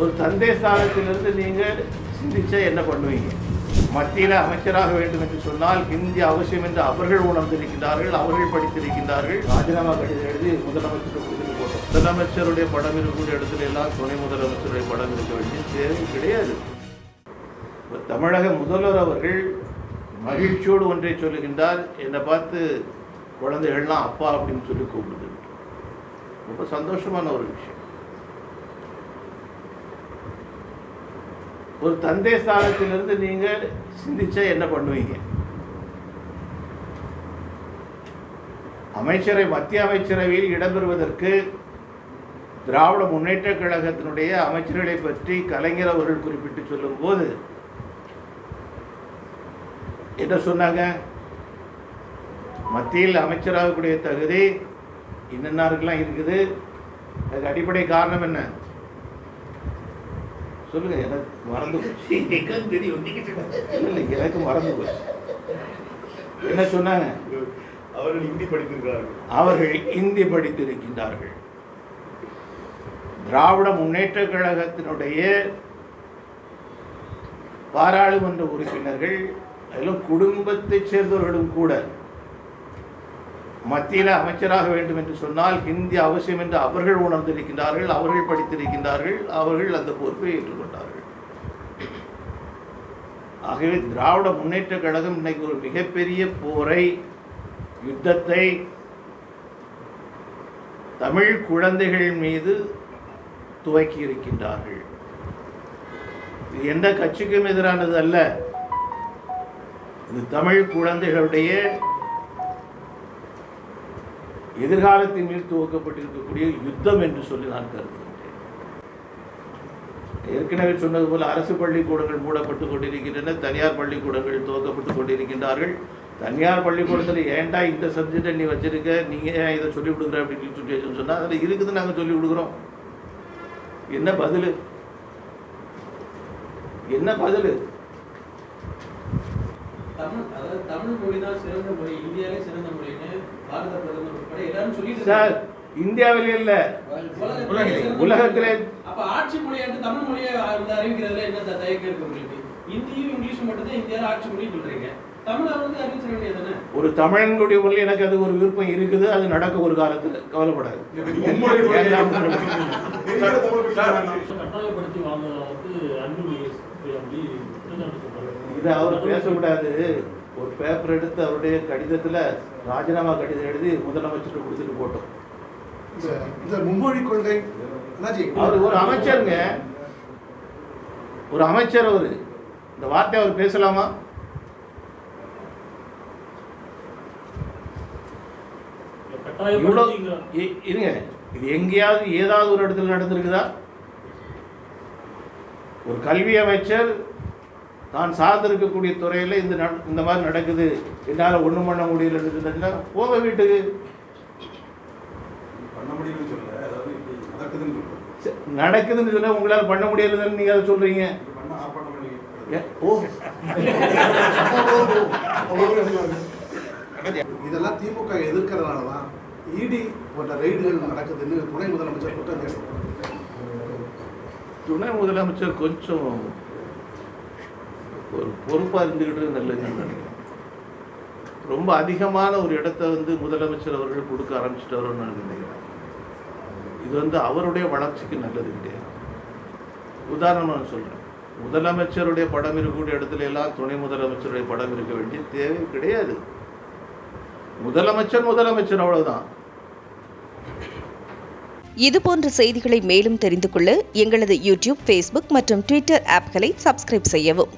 ஒரு தந்தை ஸ்தானத்திலிருந்து நீங்கள் சிந்திச்சா என்ன பண்ணுவீங்க? மத்தியில் அமைச்சராக வேண்டும் என்று சொன்னால் ஹிந்தி அவசியம் என்று அவர்கள் உணர்ந்திருக்கின்றார்கள், அவர்கள் படித்திருக்கின்றார்கள். ராஜினாமா கடிதம் எழுதி முதலமைச்சர் கொடுத்துட்டு போட்டோம். முதலமைச்சருடைய படம் இருக்கக்கூடிய இடத்துல எல்லாம் துணை முதலமைச்சருடைய படம் இருக்க வேண்டிய தேவை கிடையாது. தமிழக முதல்வர் அவர்கள் மகிழ்ச்சியோடு ஒன்றை சொல்லுகின்றார், என்னை பார்த்து குழந்தைகள்லாம் அப்பா அப்படின்னு சொல்லி கூப்பிடுது. ரொம்ப சந்தோஷமான ஒரு விஷயம். ஒரு தந்தை ஸ்தானத்திலிருந்து நீங்கள் சிந்திச்சா என்ன பண்ணுவீங்க? மத்திய அமைச்சரவையில் இடம்பெறுவதற்கு திராவிட முன்னேற்ற கழகத்தினுடைய அமைச்சர்களை பற்றி கலைஞர் அவர்கள் குறிப்பிட்டு சொல்லும் போது என்ன சொன்னாங்க? மத்தியில் அமைச்சராகக்கூடிய தகுதி இன்னன்னாருக்கெல்லாம் இருக்குது. அதுக்கு அடிப்படை காரணம் என்ன சொல்லுங்க. எனக்கு மறந்து போச்சு. இல்லை, எனக்கு மறந்து போச்சு. என்ன சொன்னாங்க? அவர்கள் இந்தி படித்திருக்கின்றார்கள். திராவிட முன்னேற்ற கழகத்தினுடைய பாராளுமன்ற உறுப்பினர்கள் அதிலும் குடும்பத்தைச் சேர்ந்தவர்களும் கூட மத்தியில் அமைச்சராக வேண்டும் என்று சொன்னால் ஹிந்தி அவசியம் என்று அவர்கள் உணர்ந்திருக்கின்றார்கள், அவர்கள் படித்திருக்கின்றார்கள், அவர்கள் அந்த பொறுப்பை ஏற்றுக்கொண்டார்கள். ஆகவே திராவிட முன்னேற்ற கழகம் இன்னைக்கு ஒரு மிகப்பெரிய போரை, யுத்தத்தை தமிழ் குழந்தைகள் மீது துவக்கி இருக்கின்றார்கள். இது எந்த கட்சிக்கும் எதிரானது அல்ல. இது தமிழ் குழந்தைகளுடைய எதிர்காலத்தின் மீது துவக்கப்பட்டிருக்கக்கூடிய யுத்தம் என்று சொல்லி நான் கருதுகின்றேன். ஏற்கனவே சொன்னது போல அரசு பள்ளிக்கூடங்கள் மூடப்பட்டு கொண்டிருக்கின்றன, தனியார் பள்ளிக்கூடங்கள் துவக்கப்பட்டு கொண்டிருக்கின்றார்கள். தனியார் பள்ளிக்கூடத்தில் ஏன்டா இந்த சப்ஜெக்டை நீ வச்சிருக்க, நீங்கள் ஏன் இதை சொல்லிக் கொடுக்குற அப்படின்னு சொன்னால் அதில் இருக்குது, நாங்கள் சொல்லிக் கொடுக்குறோம். என்ன பதில்? என்ன பதில்? தமிழ் மொழி தான் சிறந்த மொழி, இந்தியாவிலே சிறந்த மொழின்னு பாரத பிரதமர் உட்பட எல்லாரும் சொல்லிட்டு சார், இந்தியாவிலே இல்ல உலகத்திலே. அப்ப ஆட்சி மொழியாட்டு தமிழ் மொழியை அறிவிக்கிறதுல என்ன தயக்கம் இருக்கு உங்களுக்கு? இந்தியும் இங்கிலீஷும் மட்டும் தான் இந்தியாவில் ஆட்சி மொழி சொல்றீங்க, தமிழை வந்து அறிவிச்சிட வேண்டியதானே? ஒரு தமிழனுடைய மொழி எனக்கு அது ஒரு விருப்பம் இருக்குது, அது நடக்க ஒரு காலத்தில், கவலைப்படாது. இதை அவர் பேசக்கூடாது. ஒரு பேப்பர் எடுத்து அவருடைய கடிதத்தில் ராஜினாமா கடிதம் எழுதி முதலமைச்சர் கொடுத்துட்டு போட்டோம். மும்மொழி கொள்கை அவர் ஒரு அமைச்சருங்க, ஒரு அமைச்சர். அவர் இந்த வார்த்தை அவர் பேசலாமா? இருங்க, இது எங்கேயாவது ஏதாவது ஒரு இடத்துல நடந்திருக்குதா? ஒரு கல்வி அமைச்சர் தான் சார்ந்திருக்கக்கூடிய துறையில் இந்த மாதிரி நடக்குது, என்னால் ஒன்றும் பண்ண முடியல, போக வீட்டுக்கு. நடக்குதுன்னு சொல்ல உங்களால் பண்ண முடியலன்னு நீங்க அதை சொல்றீங்க. இதெல்லாம் திமுக எதிர்க்கிறதுனாலதான் இடி போன்ற ரெய்டுகள் நடக்குதுன்னு துணை முதலமைச்சர் குற்றம் சாட்டுறார். துணை முதலமைச்சர் கொஞ்சம் ஒரு பொறுப்பாக இருந்துக்கிட்டு நல்லதுன்னு நினைக்கிறேன். ரொம்ப அதிகமான ஒரு இடத்த முதலமைச்சர் அவர்கள் கொடுக்க ஆரம்பிச்சிட்டாரோன்னு நான் நினைக்கிறேன். இது அவருடைய வளர்ச்சிக்கு நல்லது கிடையாது. உதாரணமாக நான் சொல்கிறேன், முதலமைச்சருடைய படம் இருக்கக்கூடிய இடத்துல எல்லாம் துணை முதலமைச்சருடைய படம் இருக்க வேண்டிய தேவை கிடையாது. முதலமைச்சர் அவ்வளவுதான். இதுபோன்ற செய்திகளை மேலும் தெரிந்து கொள்ள எங்களது யூடியூப், ஃபேஸ்புக் மற்றும் ட்விட்டர் ஆப்களை சப்ஸ்கிரைப் செய்யவும்.